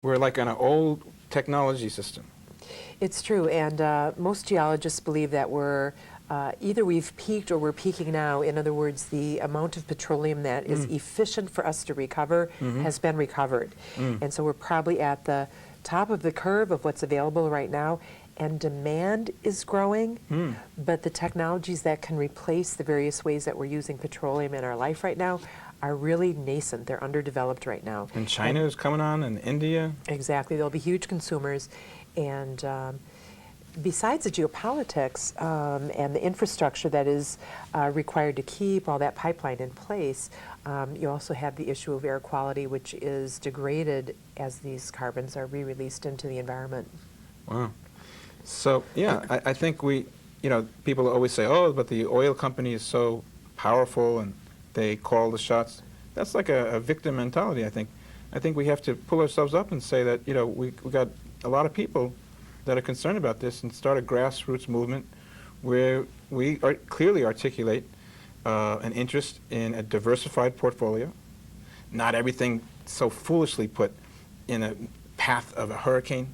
We're like on an old technology system. It's true, and most geologists believe that we're either we've peaked or we're peaking now. In other words, the amount of petroleum that is efficient for us to recover has been recovered. And so we're probably at the top of the curve of what's available right now, and demand is growing, but the technologies that can replace the various ways that we're using petroleum in our life right now are really nascent. They're underdeveloped right now. And China is coming on, and India. Exactly. They'll be huge consumers. And besides the geopolitics and the infrastructure that is required to keep all that pipeline in place, you also have the issue of air quality, which is degraded as these carbons are re-released into the environment. Wow. So, yeah, I think people always say, oh, but the oil company is so powerful and they call the shots. That's like a victim mentality, I think. I think we have to pull ourselves up and say that, we got a lot of people that are concerned about this and start a grassroots movement where we clearly articulate an interest in a diversified portfolio, not everything so foolishly put in a path of a hurricane,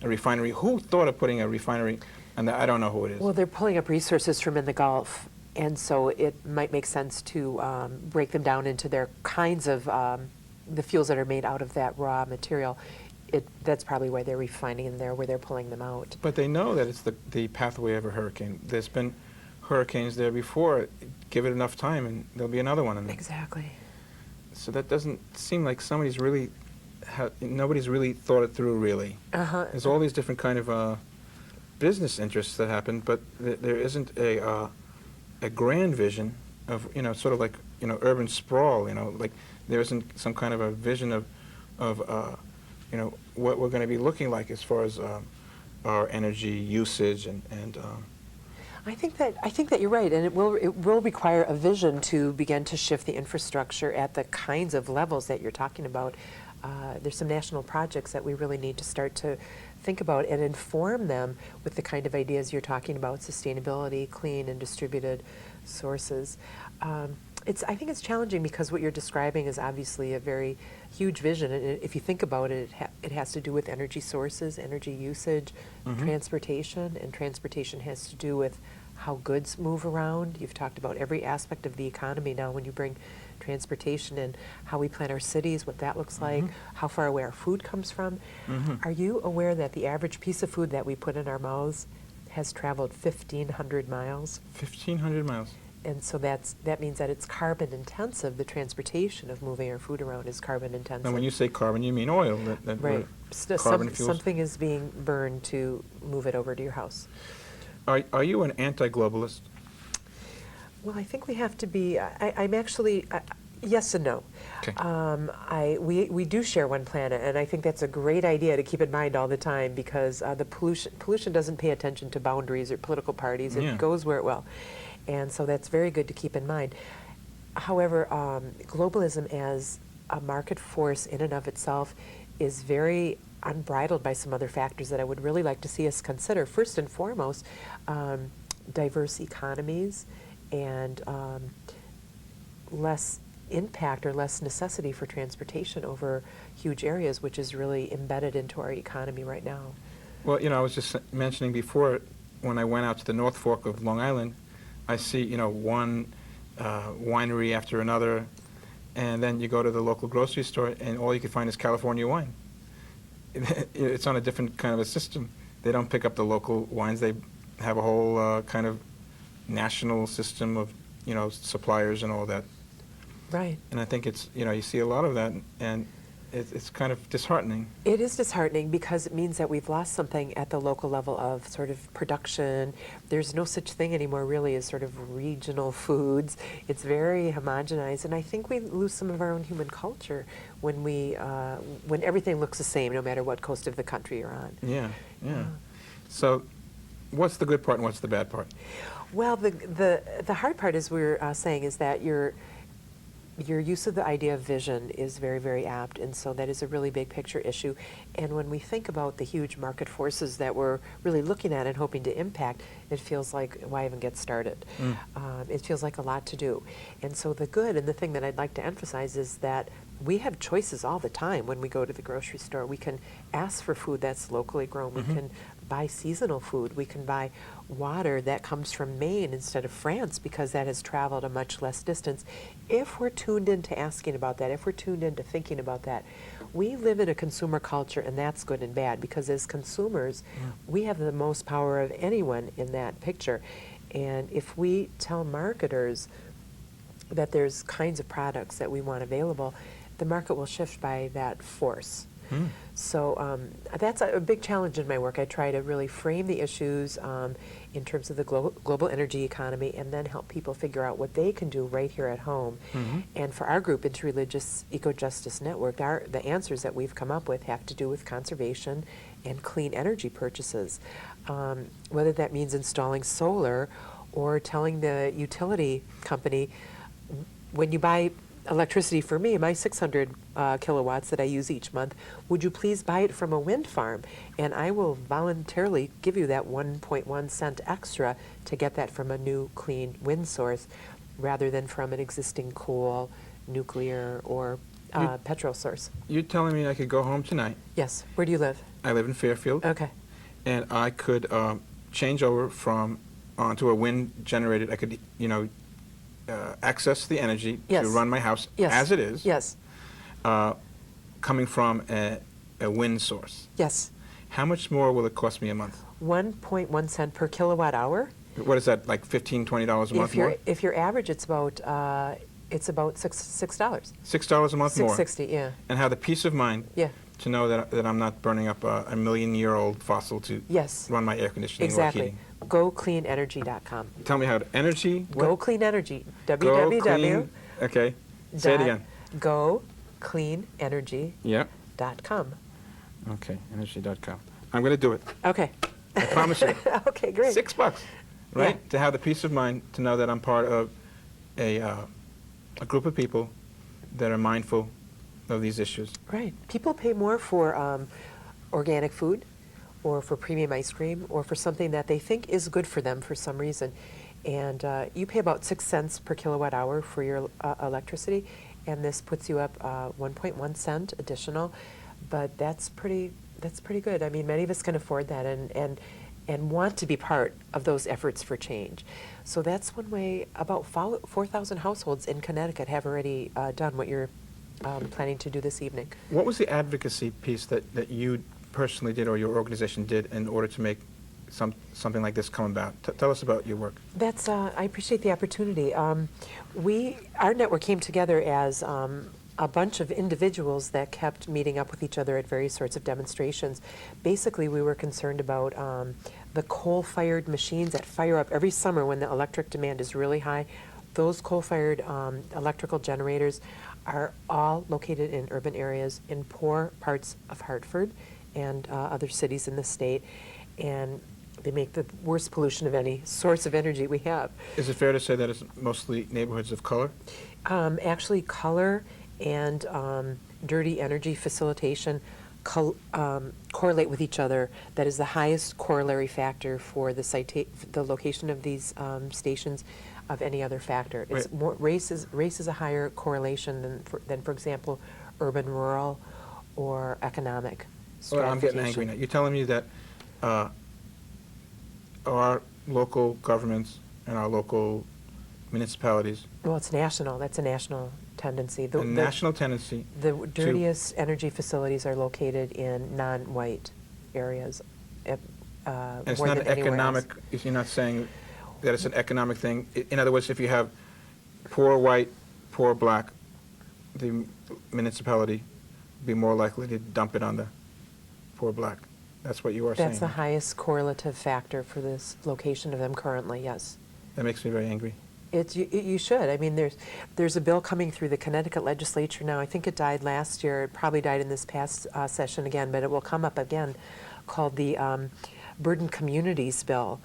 a refinery. Who thought of putting a refinery? And I don't know who it is. Well, they're pulling up resources from in the Gulf, and so it might make sense to break them down into their kinds of the fuels that are made out of that raw material. That's probably why they're refining in there, where they're pulling them out. But they know that it's the pathway of a hurricane. There's been hurricanes there before. Give it enough time, and there'll be another one. Exactly. So that doesn't seem like nobody's really thought it through, really. There's all these different kind of business interests that happen, but there isn't a grand vision of, sort of like, urban sprawl, like there isn't some kind of a vision of what we're going to be looking like as far as our energy usage and I think that you're right, and it will require a vision to begin to shift the infrastructure at the kinds of levels that you're talking about. There's some national projects that we really need to start to think about and inform them with the kind of ideas you're talking about: sustainability, clean and distributed sources. I think it's challenging because what you're describing is obviously a very huge vision, and if you think about it, it has to do with energy sources, energy usage, transportation, and transportation has to do with how goods move around. You've talked about every aspect of the economy now when you bring transportation and how we plan our cities, what that looks like, how far away our food comes from. Are you aware that the average piece of food that we put in our mouths has traveled 1,500 miles? 1,500 miles. And so that means that it's carbon intensive. The transportation of moving our food around is carbon intensive. And when you say carbon, you mean oil. Right. Carbon fuels. Something is being burned to move it over to your house. Are you an anti-globalist? Well, I think we have to be. I'm actually yes and no. Okay. We do share one planet, and I think that's a great idea to keep in mind all the time because the pollution doesn't pay attention to boundaries or political parties. It goes where it will. And so that's very good to keep in mind. However, globalism as a market force in and of itself is very unbridled by some other factors that I would really like to see us consider. First and foremost, diverse economies and less impact or less necessity for transportation over huge areas, which is really embedded into our economy right now. Well, I was just mentioning before, when I went out to the North Fork of Long Island, I see, one winery after another, and then you go to the local grocery store, and all you can find is California wine. It's on a different kind of a system. They don't pick up the local wines. They have a whole kind of national system of, suppliers and all that. Right. And I think it's, you see a lot of that, and it's kind of disheartening. It is disheartening because it means that we've lost something at the local level of sort of production. There's no such thing anymore really as sort of regional foods. It's very homogenized, and I think we lose some of our own human culture when when everything looks the same no matter what coast of the country you're on. Yeah. So what's the good part and what's the bad part? Well, the hard part, as we're saying, is that your use of the idea of vision is very, very apt, and so that is a really big picture issue. And when we think about the huge market forces that we're really looking at and hoping to impact, it feels like, why even get started? It feels like a lot to do. And so the good, and the thing that I'd like to emphasize is that we have choices all the time when we go to the grocery store. We can ask for food that's locally grown. We can buy seasonal food. We can buy water that comes from Maine instead of France because that has traveled a much less distance. If we're tuned into asking about that, if we're tuned into thinking about that, we live in a consumer culture, and that's good and bad because as consumers, we have the most power of anyone in that picture. And if we tell marketers that there's kinds of products that we want available, the market will shift by that force. So that's a big challenge in my work. I try to really frame the issues in terms of the global energy economy and then help people figure out what they can do right here at home. And for our group, Interreligious Eco-Justice Network, the answers that we've come up with have to do with conservation and clean energy purchases. Whether that means installing solar or telling the utility company, when you buy electricity for me, my 600 kilowatts that I use each month, would you please buy it from a wind farm? And I will voluntarily give you that 1.1 cent extra to get that from a new clean wind source rather than from an existing coal, nuclear, or petrol source. You're telling me I could go home tonight. Yes. Where do you live? I live in Fairfield. Okay. And I could change over onto a wind generated. I could, access the energy Yes. to run my house Yes. as it is, Yes. coming from a wind source. Yes. How much more will it cost me a month? 1.1 cent per kilowatt hour. What is that, like $15, $20 a month more? If you're average, it's about $6. $6 a month more. $6.60, yeah. And have the peace of mind Yeah. to know that I'm not burning up a million-year-old fossil to Yes. run my air conditioning or Exactly. heating. GoCleanEnergy.com. Tell me how to energy. What? Go Clean Energy. Go www. clean. Okay. Say it again. GoCleanEnergy.com. Yeah. Okay. Energy.com. I'm going to do it. Okay. I promise you. Okay, great. $6, right? Yeah. To have the peace of mind to know that I'm part of a group of people that are mindful of these issues. Right. People pay more for organic food or for premium ice cream or for something that they think is good for them for some reason. And you pay about 6 cents per kilowatt hour for your electricity, and this puts you up 1.1 cent additional. But that's pretty good. I mean, many of us can afford that and want to be part of those efforts for change. So that's one way. About 4,000 households in Connecticut have already done what you're planning to do this evening. What was the advocacy piece that you personally did or your organization did in order to make something like this come about? Tell us about your work. That's I appreciate the opportunity. Our network came together as a bunch of individuals that kept meeting up with each other at various sorts of demonstrations. Basically, we were concerned about the coal-fired machines that fire up every summer when the electric demand is really high. Those coal-fired electrical generators are all located in urban areas in poor parts of Hartford and other cities in the state, and they make the worst pollution of any source of energy we have. Is it fair to say that it's mostly neighborhoods of color? Actually, color and dirty energy facilitation correlate with each other. That is the highest corollary factor for the location of these stations of any other factor. It's Right. more race is a higher correlation than for example, urban, rural, or economic Well, I'm getting angry stratification. now. You're telling me that our local governments and our local municipalities, Well, it's national. That's a national tendency. a national tendency, The dirtiest energy facilities are located in non-white areas. and it's more not than an anywhere economic, else. if you're not saying that it's an economic thing. In other words, if you have poor white, poor black, the municipality would be more likely to dump it on the poor black. That's what you are saying. That's the highest correlative factor for this location of them currently, yes. That makes me very angry. You should. I mean, there's a bill coming through the Connecticut legislature now. I think it died last year. It probably died in this past session again, but it will come up again, called the Burdened Communities Bill.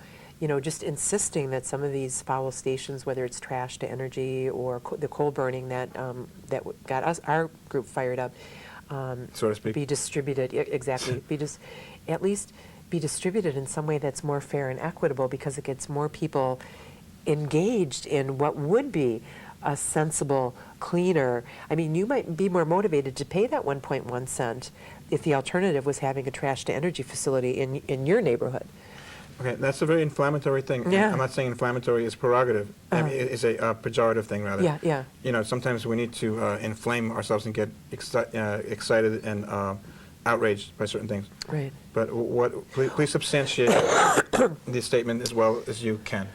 Just insisting that some of these foul stations, whether it's trash to energy or the coal burning that got our group fired up, So to speak. be distributed, exactly, at least be distributed in some way that's more fair and equitable, because it gets more people engaged in what would be a sensible, cleaner, I mean, you might be more motivated to pay that 1.1 cent if the alternative was having a trash-to-energy facility in your neighborhood. Okay, that's a very inflammatory thing. And Yeah. I'm not saying inflammatory is prerogative. I mean, it's a pejorative thing, rather. Yeah, yeah. You know, sometimes we need to inflame ourselves and get excited and outraged by certain things. Right. But please substantiate the statement as well as you can.